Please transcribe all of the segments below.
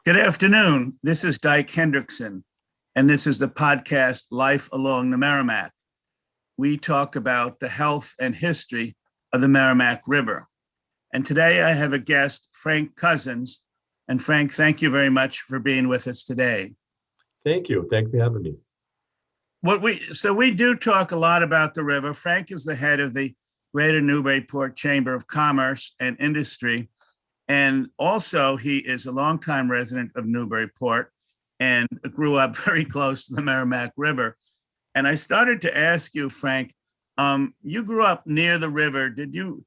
Good afternoon. This is Dyke Hendrickson, and this is the podcast Life Along the Merrimack. We talk about the health and history of the Merrimack River. And today I have a guest, Frank Cousins. And Frank, thank you very much for being with us today. Thank you. Thanks for having me. We do talk a lot about the river. Frank is the head of the Greater Newburyport Chamber of Commerce and Industry. And also, he is a longtime resident of Newburyport and grew up very close to the Merrimack River. And I started to ask you, Frank, you grew up near the river, did you?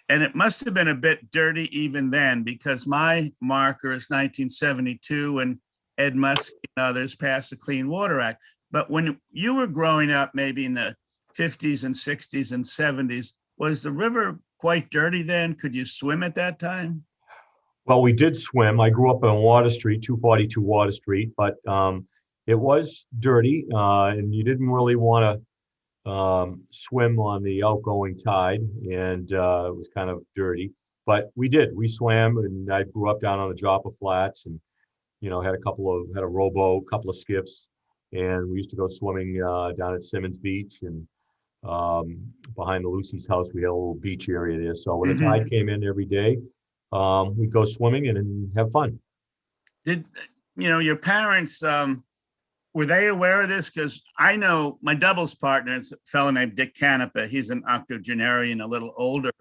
And it must have been a bit dirty even then, because my marker is 1972 and Ed Muskie and others passed the Clean Water Act. But when you were growing up, maybe in the 50s and 60s and 70s, was the river quite dirty then? Could you swim at that time? Well, we did swim. I grew up on Water Street, 242 Water Street, but it was dirty, and you didn't really want to swim on the outgoing tide, and it was kind of dirty. But we did. We swam, and I grew up down on the Joppa Flats, and had a rowboat, couple of skiffs, and we used to go swimming down at Simmons Beach, and behind the Lucy's house, we had a little beach area there. So when the tide came in every day, we'd go swimming and have fun. Did your parents, were they aware of this? Because I know my doubles partner is a fellow named Dick Canepa. He's an octogenarian, a little older,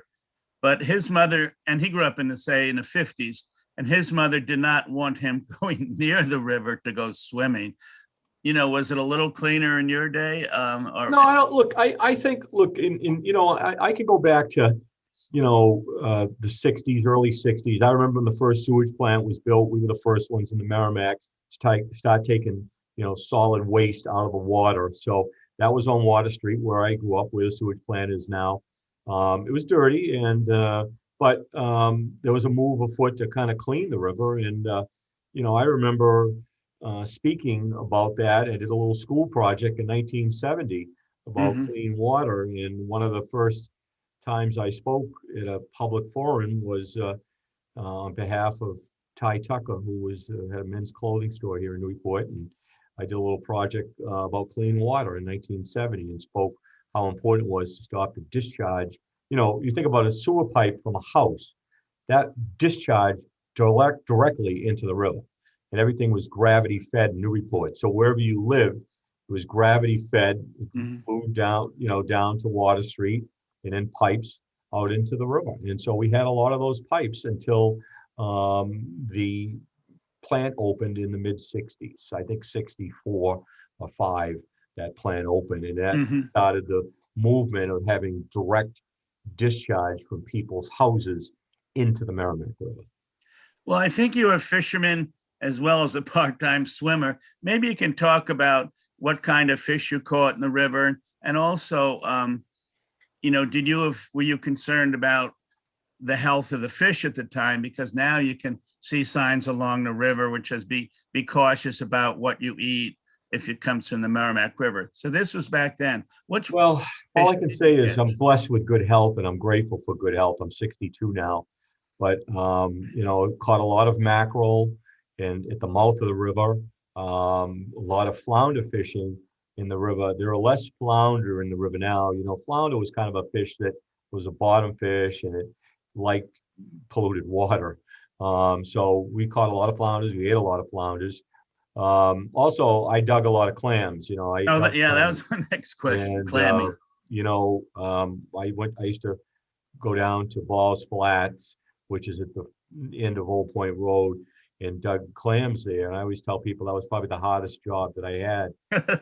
but his mother, and he grew up in the 50s, and his mother did not want him going near the river to go swimming. Was it a little cleaner in your day? No, I don't. Look, I think, I could go back to the 60s, early 60s. I remember when the first sewage plant was built, we were the first ones in the Merrimack to start taking, solid waste out of the water. So that was on Water Street, where I grew up, where the sewage plant is now. It was dirty, but there was a move afoot to kind of clean the river. And, I remember speaking about that. I did a little school project in 1970 about clean water. And one of the first times I spoke at a public forum was on behalf of Ty Tucker, who had a men's clothing store here in Newburyport, and I did a little project about clean water in 1970 and spoke how important it was to stop the discharge. You think about a sewer pipe from a house, that discharged directly into the river, and everything was gravity fed in Newburyport. So wherever you lived, it was gravity fed, moved down, down to Water Street, and then pipes out into the river. And so we had a lot of those pipes until the plant opened in the mid 60s. I think 64 or 5, that plant opened, and that started the movement of having direct discharge from people's houses into the Merrimack River. Well, I think you're a fisherman as well as a part-time swimmer. Maybe you can talk about what kind of fish you caught in the river, and also were you concerned about the health of the fish at the time? Because now you can see signs along the river, which says be cautious about what you eat if it comes from the Merrimack River. So this was back then. All I can say is I'm blessed with good health, and I'm grateful for good health. I'm 62 now, but caught a lot of mackerel and at the mouth of the river, a lot of flounder fishing in the river. There are less flounder in the river now. Flounder was kind of a fish that was a bottom fish, and it liked polluted water. So we caught a lot of flounders. We ate a lot of flounders. Also, I dug a lot of clams. that was my next question. And, clamming. I used to go down to Balls Flats, which is at the end of Old Point Road, and dug clams there. And I always tell people that was probably the hardest job that I had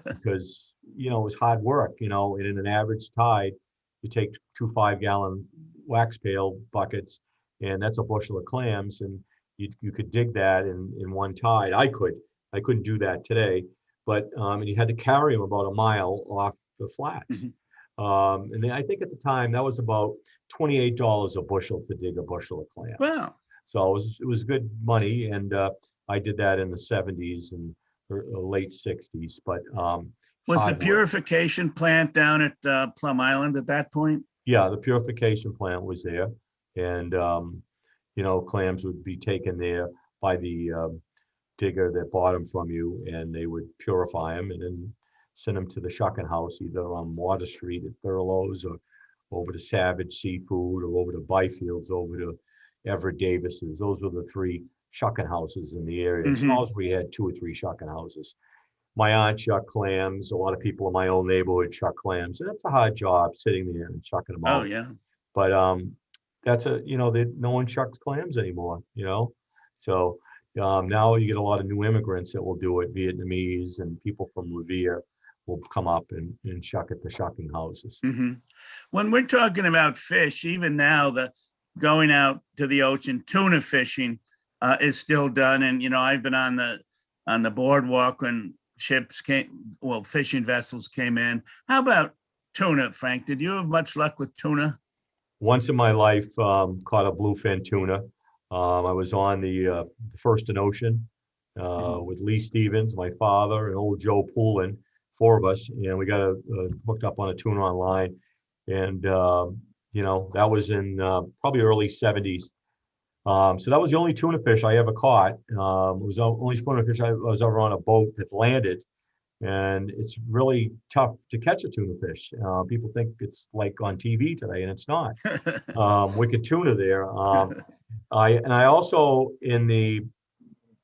because, it was hard work, and in an average tide, you take 2 5-gallon wax pail buckets, and that's a bushel of clams. And you could dig that in one tide. I couldn't do that today, but, and you had to carry them about a mile off the flats. And then I think at the time that was about $28 a bushel to dig a bushel of clams. Wow. So it was good money, and I did that in the 70s and late 60s. But was the purification plant down at Plum Island at that point? Yeah, the purification plant was there, and clams would be taken there by the digger that bought them from you, and they would purify them and then send them to the shucking house, either on Water Street at Thurlow's or over to Savage Seafood or over to Byfield's, over to Everett Davis's. Those were the three shucking houses in the area. In Salisbury, we had 2 or 3 shucking houses. My aunt shucked clams. A lot of people in my own neighborhood shuck clams. And that's a hard job, sitting there and shucking them out. Oh, yeah. But that's no one shucks clams anymore. So now you get a lot of new immigrants that will do it, Vietnamese and people from Revere will come up and shuck at the shucking houses. When we're talking about fish, even now, the going out to the ocean, tuna fishing is still done. And, I've been on the boardwalk when fishing vessels came in. How about tuna, Frank? Did you have much luck with tuna? Once in my life, caught a bluefin tuna. I was on the First in Ocean with Lee Stevens, my father, and old Joe Poulin, 4 of us, and we got hooked up on a tuna online. And, that was in probably early 70s. So that was the only tuna fish I ever caught. It was the only tuna fish I was ever on a boat that landed. And it's really tough to catch a tuna fish. People think it's like on TV today, and it's not. Wicked tuna there. I also,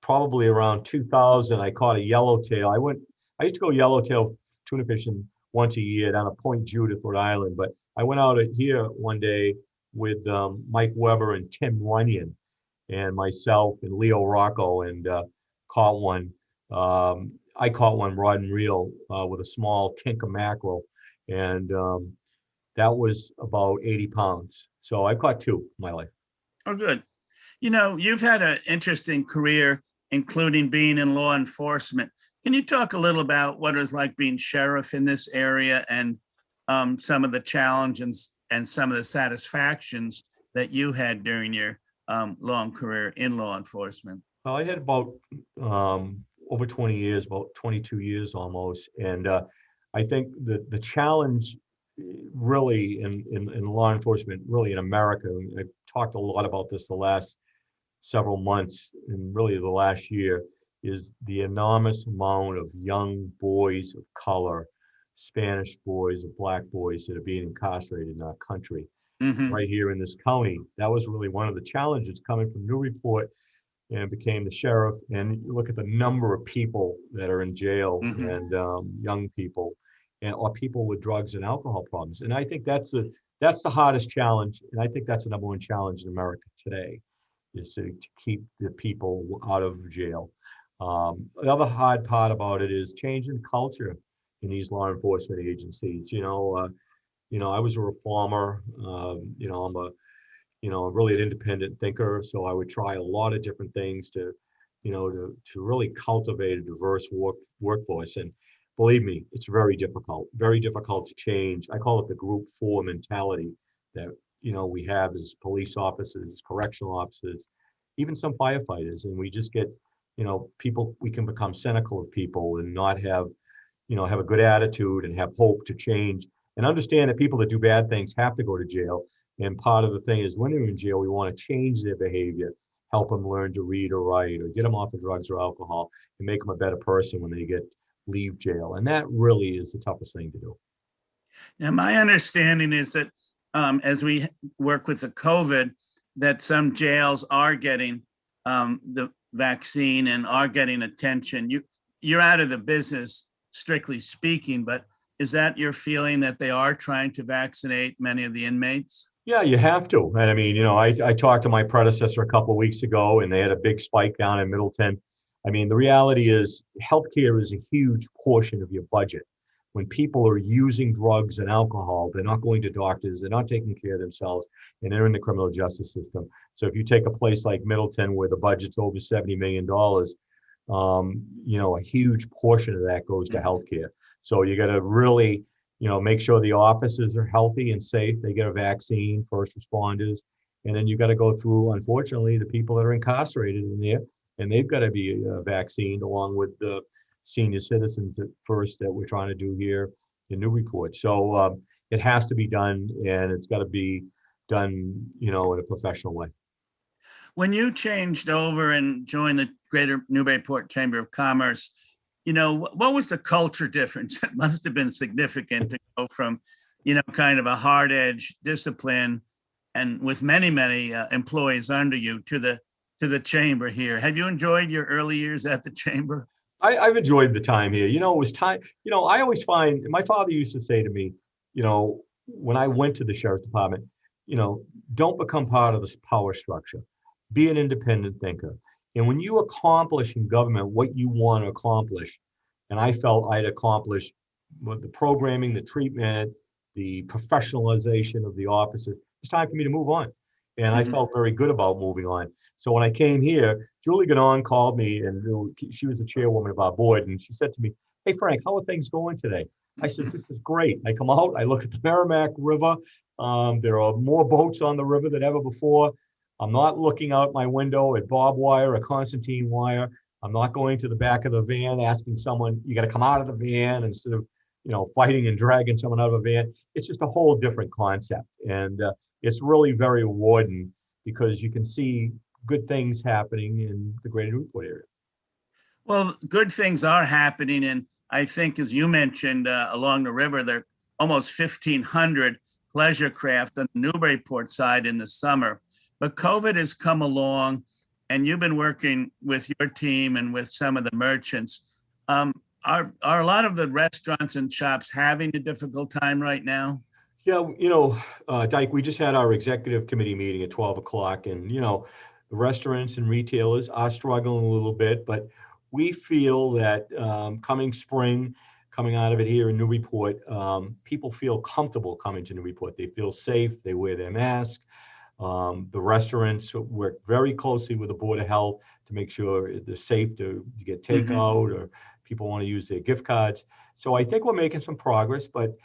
probably around 2000, I caught a yellowtail. I used to go yellowtail tuna fishing once a year down at Point Judith, Rhode Island. But I went out here one day with Mike Weber and Tim Runyon and myself and Leo Rocco, and caught one. I caught one rod and reel with a small tinker mackerel, and that was about 80 pounds. So I caught 2 in my life. Oh, good. You've had an interesting career, including being in law enforcement. Can you talk a little about what it was like being sheriff in this area, and some of the challenges and some of the satisfactions that you had during your long career in law enforcement? Well, I had about over 20 years, about 22 years almost. And I think the challenge really in law enforcement, really in America, and I've talked a lot about this the last several months and really the last year, is the enormous amount of young boys of color, Spanish boys or Black boys that are being incarcerated in our country. Right here in this county. That was really one of the challenges coming from Newburyport, and became the sheriff. And you look at the number of people that are in jail, and young people, or people with drugs and alcohol problems. And I think that's the hardest challenge. And I think that's the #1 challenge in America today, is to keep the people out of jail. The other hard part about it is changing culture in these law enforcement agencies. I was a reformer. I'm really an independent thinker, so I would try a lot of different things to really cultivate a diverse workforce. And believe me, it's very difficult to change. I call it the group 4 mentality that we have as police officers, correctional officers, even some firefighters, and we just get people. We can become cynical of people and not have a good attitude and have hope to change, and understand that people that do bad things have to go to jail. And part of the thing is, when they're in jail, we want to change their behavior, help them learn to read or write, or get them off of drugs or alcohol, and make them a better person when they leave jail. And that really is the toughest thing to do. Now, my understanding is that as we work with the COVID, that some jails are getting the vaccine and are getting attention. You're out of the business, strictly speaking, but is that your feeling, that they are trying to vaccinate many of the inmates? Yeah, you have to. And I mean, I talked to my predecessor a couple of weeks ago, and they had a big spike down in Middleton. I mean, the reality is healthcare is a huge portion of your budget. When people are using drugs and alcohol, they're not going to doctors, they're not taking care of themselves, and they're in the criminal justice system. So if you take a place like Middleton, where the budget's over $70 million, a huge portion of that goes to healthcare. So you got to really, make sure the officers are healthy and safe. They get a vaccine, first responders, and then you got to go through, unfortunately, the people that are incarcerated in there, and they've got to be vaccinated along with the senior citizens at first that we're trying to do here in Newburyport. So it has to be done, and it's got to be done, in a professional way. When you changed over and joined the Greater Newburyport Chamber of Commerce, what was the culture difference? It must have been significant to go from, kind of a hard edge discipline and with many, many employees under you to the chamber here. Have you enjoyed your early years at the chamber? I've enjoyed the time here. It was time, I always find my father used to say to me, when I went to the sheriff's department, don't become part of this power structure. Be an independent thinker. And when you accomplish in government what you want to accomplish, and I felt I'd accomplished with the programming, the treatment, the professionalization of the offices, it's time for me to move on. And I felt very good about moving on. So when I came here, Julie Ganon called me, and she was the chairwoman of our board, and she said to me, "Hey, Frank, how are things going today?" I said, "This is great." I come out, I look at the Merrimack River. There are more boats on the river than ever before. I'm not looking out my window at barbed wire or concertina wire. I'm not going to the back of the van asking someone, "You got to come out of the van," instead of, fighting and dragging someone out of a van. It's just a whole different concept. And it's really very rewarding because you can see good things happening in the greater Newburyport area. Well, good things are happening. And I think, as you mentioned, along the river, there are almost 1,500 pleasure craft on the Newburyport side in the summer. But COVID has come along, and you've been working with your team and with some of the merchants. Are a lot of the restaurants and shops having a difficult time right now? Yeah, Dyke, we just had our executive committee meeting at 12 o'clock, and, the restaurants and retailers are struggling a little bit, but we feel that coming spring, coming out of it here in Newburyport, people feel comfortable coming to Newburyport. They feel safe, they wear their mask. The restaurants work very closely with the Board of Health to make sure it's safe to get takeout or people want to use their gift cards. So I think we're making some progress, but,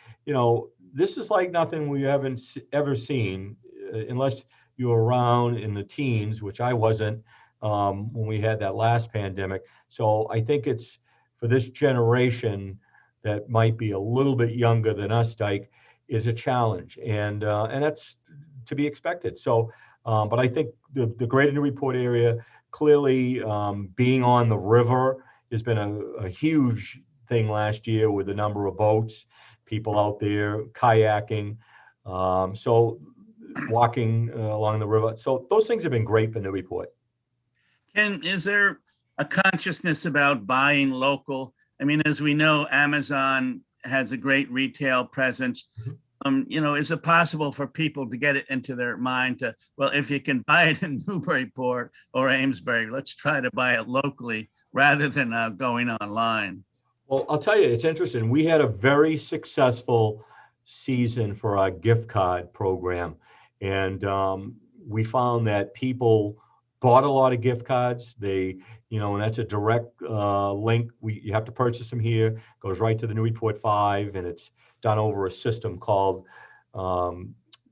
this is like nothing we haven't ever seen, unless you were around in the teens, which I wasn't when we had that last pandemic. So I think it's for this generation that might be a little bit younger than us, Dyke, is a challenge, and that's to be expected. So, but I think the greater Newburyport area, clearly being on the river has been a huge thing last year with the number of boats, people out there kayaking, so walking along the river. So those things have been great for Newburyport. Is there a consciousness about buying local? I mean, as we know, Amazon has a great retail presence. Is it possible for people to get it into their mind to, well, if you can buy it in Newburyport or Amesbury, let's try to buy it locally rather than going online? Well, I'll tell you, it's interesting. We had a very successful season for our gift card program. And we found that people bought a lot of gift cards. They, and that's a direct link. You have to purchase them here, goes right to the Newburyport 5, and it's done over a system called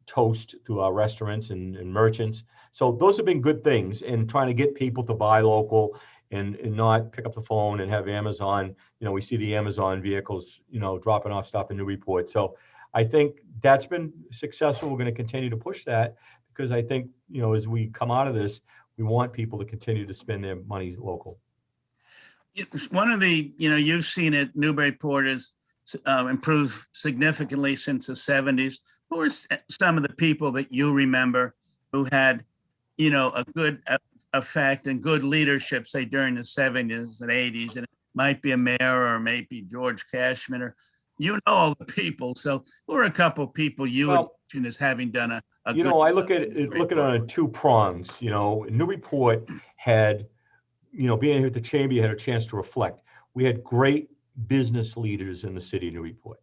Toast through our restaurants and merchants. So those have been good things in trying to get people to buy local and not pick up the phone and have Amazon. We see the Amazon vehicles, dropping off stuff in Newburyport. So I think that's been successful. We're going to continue to push that because I think, as we come out of this, we want people to continue to spend their money local. One of the, you've seen it, Newburyport has improved significantly since the 70s. Who are some of the people that you remember who had, a good effect and good leadership, say during the 70s and 80s? And it might be a mayor or maybe George Cashman, or all the people. So who are a couple of people you would mention as having done a good I look at it on two prongs. Newburyport had, being here at the chamber, you had a chance to reflect. We had great business leaders in the city of Newburyport.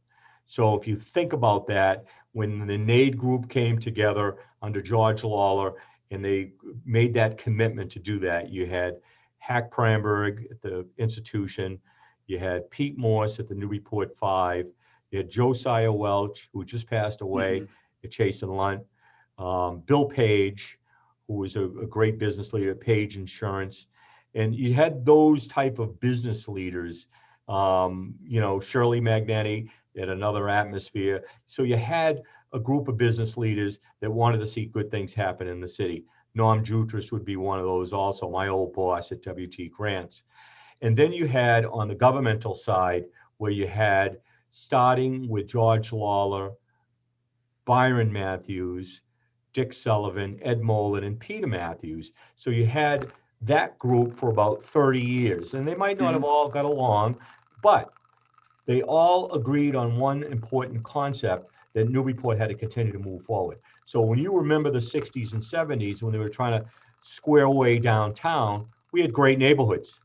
So if you think about that, when the NAID group came together under George Lawler and they made that commitment to do that, you had Hack Pramberg at the institution, you had Pete Morse at the Newburyport 5, you had Josiah Welch, who just passed away at Chase and Lunt, Bill Page, who was a great business leader at Page Insurance. And you had those type of business leaders, Shirley Magnetti at Another Atmosphere. So you had a group of business leaders that wanted to see good things happen in the city. Norm Jutras would be one of those also, my old boss at WT Grants. And then you had on the governmental side, where you had, starting with George Lawler, Byron Matthews, Dick Sullivan, Ed Molan, and Peter Matthews. So you had that group for about 30 years. And they might not have all got along, but they all agreed on one important concept, that Newburyport had to continue to move forward. So when you remember the 60s and 70s, when they were trying to square away downtown, we had great neighborhoods,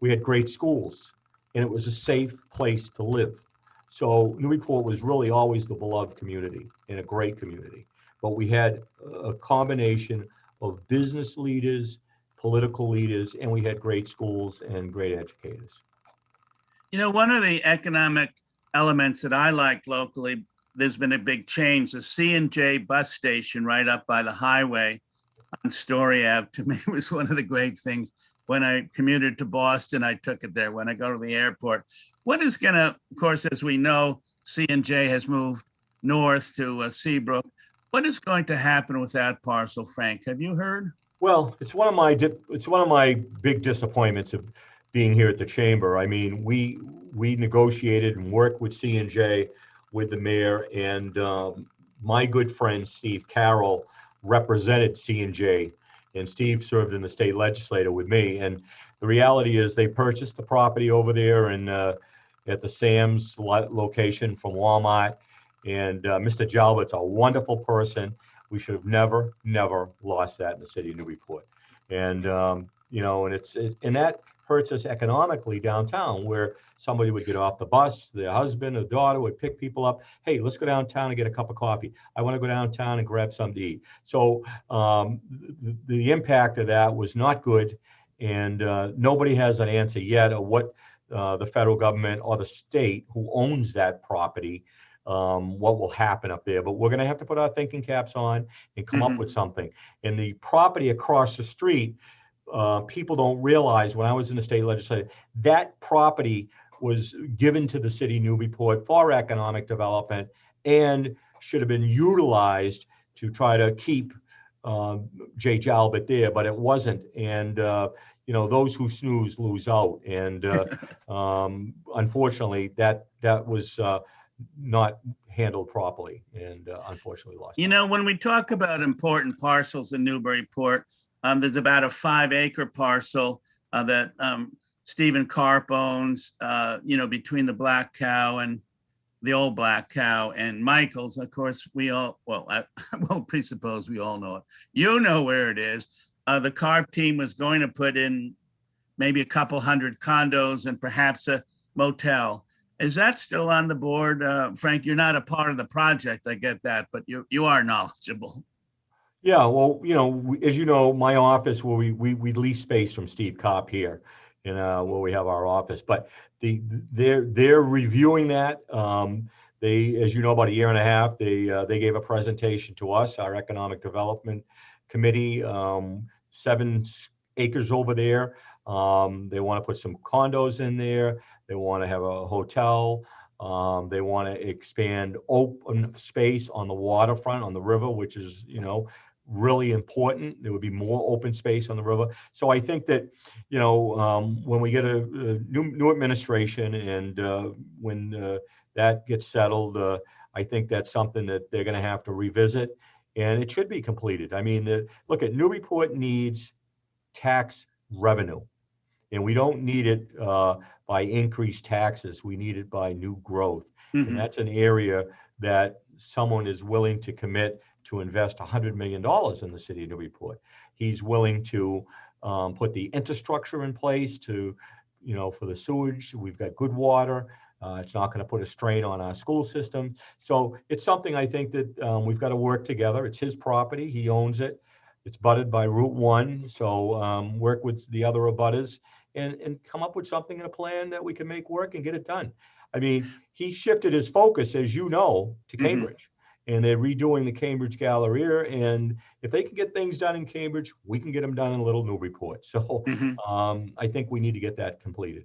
we had great schools, and it was a safe place to live. So Newburyport was really always the beloved community and a great community. But we had a combination of business leaders, political leaders, and we had great schools and great educators. You know, one of the economic elements that I like locally, there's been a big change. The C&J bus station right up by the highway on Story Ave, to me, was one of the great things. When I commuted to Boston, I took it there. When I go to the airport, what is going to, of course, as we know, C&J has moved north to Seabrook. What is going to happen with that parcel, Frank? Have you heard? Well, it's one of my big disappointments of being here at the chamber. I mean, we negotiated and worked with C&J, with the mayor, and my good friend Steve Carroll represented C&J, and Steve served in the state legislature with me. And the reality is, they purchased the property over there and at the Sam's location from Walmart. And Mr. Jalbert's a wonderful person. We should have never lost that in the city of Newburyport. And you know, and that hurts us economically downtown, where somebody would get off the bus, their husband or daughter would pick people up. Hey, let's go downtown and get a cup of coffee. I want to go downtown and grab something to eat. So the impact of that was not good. And nobody has an answer yet of what the federal government or the state who owns that property, what will happen up there. But we're going to have to put our thinking caps on and come up with something. And the property across the street, people don't realize, when I was in the state legislature, that property was given to the city of Newburyport for economic development and should have been utilized to try to keep Jay Jalbert there, but it wasn't. And you know, those who snooze lose out. And unfortunately, that was not handled properly, and unfortunately lost. You know, when we talk about important parcels in Newburyport, there's about a 5-acre parcel that Stephen Karp owns, you know, between the Black Cow and the old Black Cow and Michael's. Of course, we all, well, I won't presuppose we all know it. You know where it is. The Karp team was going to put in maybe a couple hundred condos and perhaps a motel. Is that still on the board? Frank, you're not a part of the project, I get that, but you are knowledgeable. Yeah, well, you know, as you know, my office, where we lease space from Steve Kopp here, and where we have our office. But they're reviewing that. They, as you know, about a year and a half, they gave a presentation to us, our economic development committee, 7 acres over there. They want to put some condos in there. They want to have a hotel. They want to expand open space on the waterfront, on the river, which is, you know, really important. There would be more open space on the river. So I think that, you know, when we get a new administration and when that gets settled, I think that's something that they're going to have to revisit, and it should be completed. I mean, look, at Newburyport needs tax revenue, and we don't need it by increased taxes. We need it by new growth. And that's an area that someone is willing to commit to invest $100 million in the city of Newburyport. He's willing to put the infrastructure in place to, you know, for the sewage. We've got good water. It's not going to put a strain on our school system. So it's something I think that we've got to work together. It's his property. He owns it. It's butted by Route 1. So work with the other abutters and come up with something in a plan that we can make work and get it done. I mean, he shifted his focus, as you know, to Cambridge, and they're redoing the Cambridge Galleria. And if they can get things done in Cambridge, we can get them done in Little Newburyport. So I think we need to get that completed.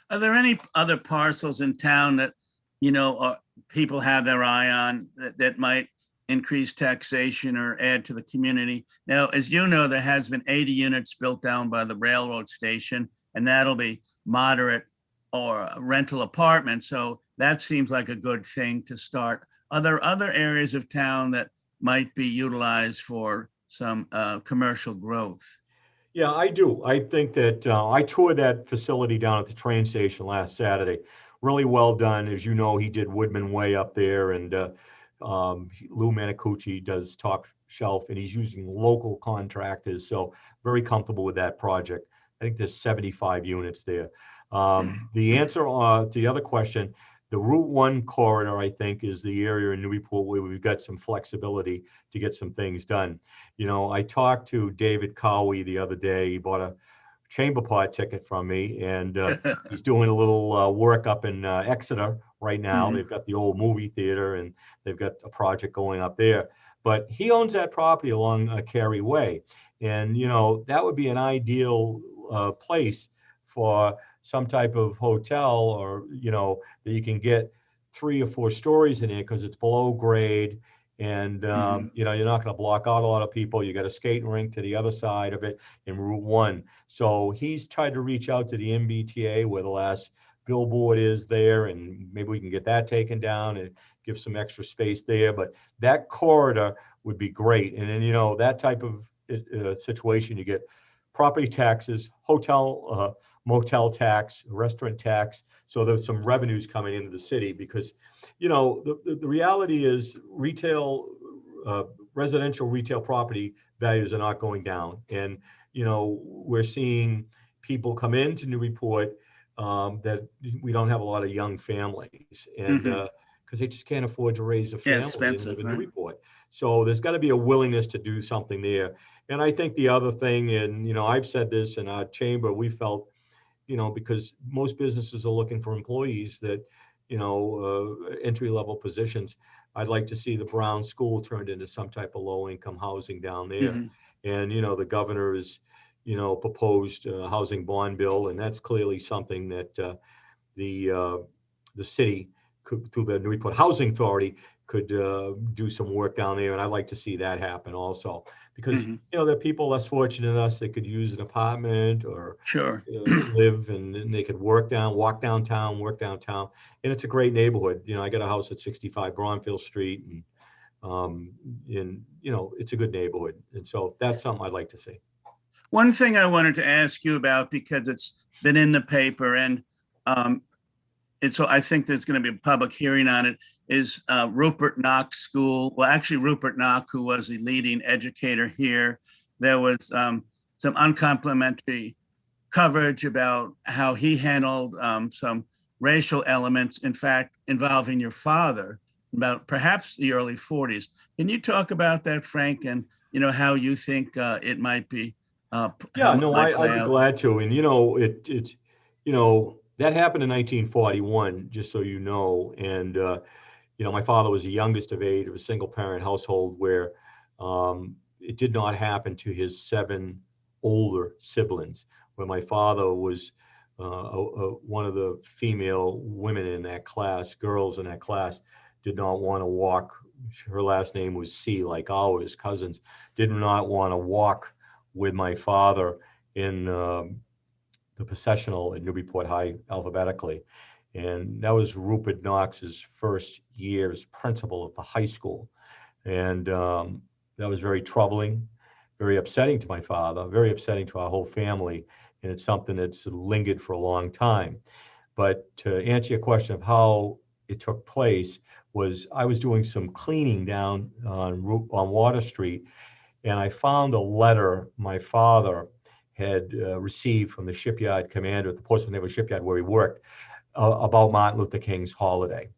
Are there any other parcels in town that, you know, people have their eye on that might increase taxation or add to the community. Now, as you know, there has been 80 units built down by the railroad station, and that'll be moderate or rental apartments. So that seems like a good thing to start. Are there other areas of town that might be utilized for some commercial growth? Yeah, I do. I think that I toured that facility down at the train station last Saturday. Really well done. As you know, he did Woodman Way up there, and Lou Manicucci does Top Shelf, and he's using local contractors. So very comfortable with that project. I think there's 75 units there. The answer to the other question, the Route 1 corridor, I think, is the area in Newburyport where we've got some flexibility to get some things done. You know, I talked to David Cowie the other day. He bought a chamber pot ticket from me, and he's doing a little work up in Exeter right now. Mhm. They've got the old movie theater, and they've got a project going up there. But he owns that property along Cary Way, and you know that would be an ideal place for some type of hotel, or you know that you can get 3 or 4 stories in there because it's below grade, and Mhm. you know you're not going to block out a lot of people. You got a skating rink to the other side of it in Route 1. So he's tried to reach out to the MBTA where the last billboard is there, and maybe we can get that taken down and give some extra space there. But that corridor would be great. And then, you know, that type of situation, you get property taxes, hotel, motel tax, restaurant tax. So there's some revenues coming into the city because, you know, the reality is retail, residential retail property values are not going down. And, you know, we're seeing people come into Newburyport that we don't have a lot of young families, and Mhm. because they just can't afford to raise a Yeah, family and live expensive, in right? Newburyport. So there's got to be a willingness to do something there. And I think the other thing, and you know, I've said this in our chamber, we felt, you know, because most businesses are looking for employees that, you know, entry level positions. I'd like to see the Brown School turned into some type of low income housing down there. Mhm. And, you know, the governor has, you know, proposed a housing bond bill, and that's clearly something that the uh, the city could, through the Newburyport Housing Authority, could do some work down there, and I'd like to see that happen also, because Mhm. you know there are people less fortunate than us that could use an apartment or Sure. live, and they could walk downtown, work downtown, and it's a great neighborhood. You know, I got a house at 65 Bronfield Street, and you know it's a good neighborhood, and so that's something I'd like to see. One thing I wanted to ask you about, because it's been in the paper and um, it's, I think there's going to be a public hearing on it, is Rupert Nock School. Well, actually, Rupert Nock, who was the leading educator here, there was some uncomplimentary coverage about how he handled some racial elements, in fact, involving your father, about perhaps the early 40s. Can you talk about that, Frank, and you know how you think it might be, Yeah, how it no, might I'd play be out? glad to. And you know, you know, that happened in 1941, just so you know. And you know, my father was the youngest of 8 of a single parent household where it did not happen to his 7 older siblings, where my father was one of the female women in that class, girls in that class, did not want to walk. Her last name was C, like ours, cousins, did not want to walk with my father in the processional at Newburyport High alphabetically. And that was Rupert Knox's first year as principal of the high school. And that was very troubling, very upsetting to my father, very upsetting to our whole family. And it's something that's lingered for a long time. But to answer your question of how it took place, was I was doing some cleaning down on Water Street, and I found a letter my father had received from the shipyard commander at the Portsmouth Naval Shipyard where he worked, about Martin Luther King's holiday,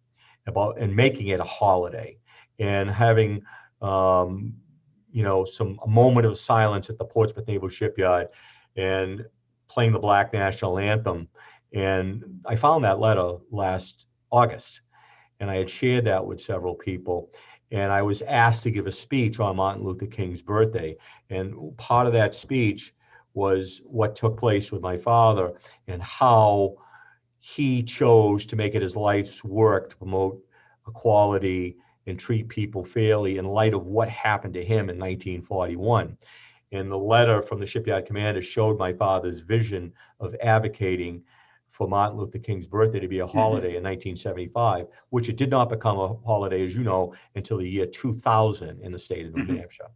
about and making it a holiday, and having you know a moment of silence at the Portsmouth Naval Shipyard, and playing the Black National Anthem. And I found that letter last August, and I had shared that with several people. And I was asked to give a speech on Martin Luther King's birthday. And part of that speech was what took place with my father and how he chose to make it his life's work to promote equality and treat people fairly in light of what happened to him in 1941. And the letter from the shipyard commander showed my father's vision of advocating for Martin Luther King's birthday to be a holiday in 1975, which it did not become a holiday, as you know, until the year 2000 in the state of New Hampshire.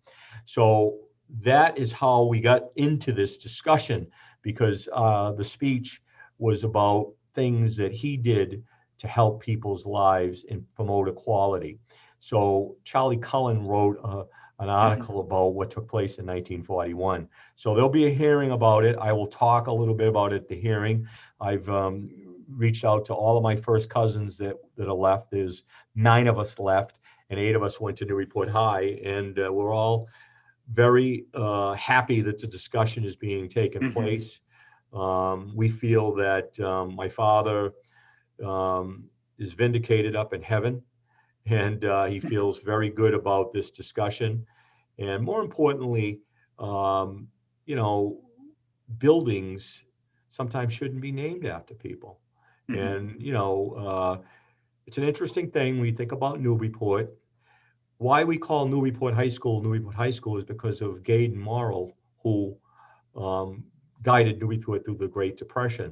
So that is how we got into this discussion, because the speech was about things that he did to help people's lives and promote equality. So Charlie Cullen wrote an article about what took place in 1941. So there'll be a hearing about it. I will talk a little bit about it at the hearing. I've reached out to all of my first cousins that are left. There's 9 of us left, and 8 of us went to Newburyport High, and we're all very happy that the discussion is being taken place. We feel that my father is vindicated up in heaven, and he feels very good about this discussion. And more importantly, you know, buildings sometimes shouldn't be named after people. And, you know, it's an interesting thing when you think about Newburyport. Why we call Newburyport High School is because of Gaydon Morrill, who guided Newburyport through the Great Depression.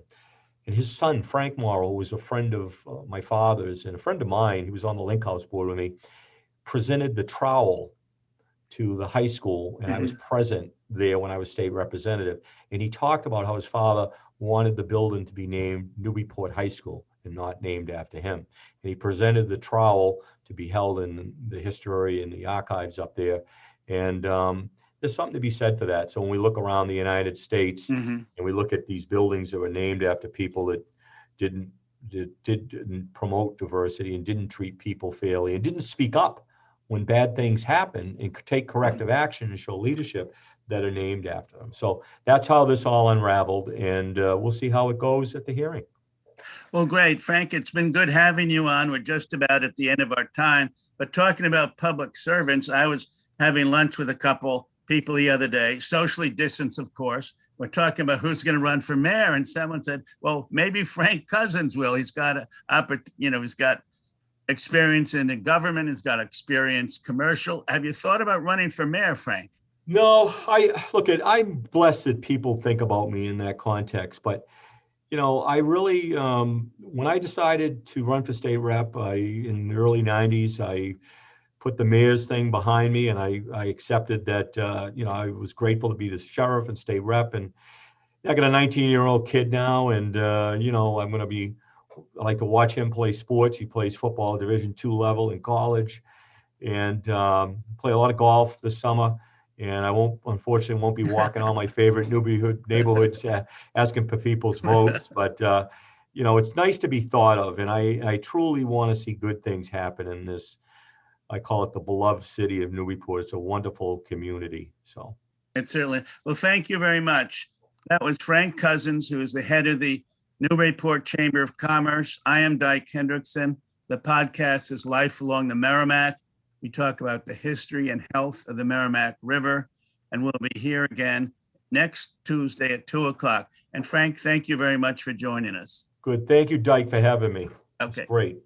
And his son, Frank Morrill, was a friend of my father's and a friend of mine. He was on the Link House board with me, presented the trowel to the high school, and I was present there when I was state representative. And he talked about how his father wanted the building to be named Newburyport High School and not named after him. And he presented the trowel to be held in the history and the archives up there. And there's something to be said for that. So when we look around the United States and we look at these buildings that were named after people that didn't promote diversity and didn't treat people fairly and didn't speak up when bad things happen and take corrective action and show leadership, that are named after them. So that's how this all unraveled, and we'll see how it goes at the hearing. Well, great, Frank. It's been good having you on. We're just about at the end of our time. But talking about public servants, I was having lunch with a couple people the other day, socially distanced, of course. We're talking about who's going to run for mayor, and someone said, "Well, maybe Frank Cousins will. He's got he's got experience in the government. He's got experience commercial." Have you thought about running for mayor, Frank? No, I'm blessed that people think about me in that context, but you know, I really, when I decided to run for state rep, in the early 90s, I put the mayor's thing behind me, and I accepted that, you know, I was grateful to be the sheriff and state rep. And I got a 19-year-old kid now, and, you know, I like to watch him play sports. He plays football at Division II level in college, and play a lot of golf this summer. And unfortunately, won't be walking all my favorite neighborhoods asking for people's votes. But, you know, it's nice to be thought of. And I truly want to see good things happen in this. I call it the beloved city of Newburyport. It's a wonderful community. So it certainly. Well, thank you very much. That was Frank Cousins, who is the head of the Newburyport Chamber of Commerce. I am Dyke Hendrickson. The podcast is Life Along the Merrimack. We talk about the history and health of the Merrimack River, and we'll be here again next Tuesday at 2:00. And Frank, thank you very much for joining us. good. Thank you, Dyke, for having me. Okay. It's great.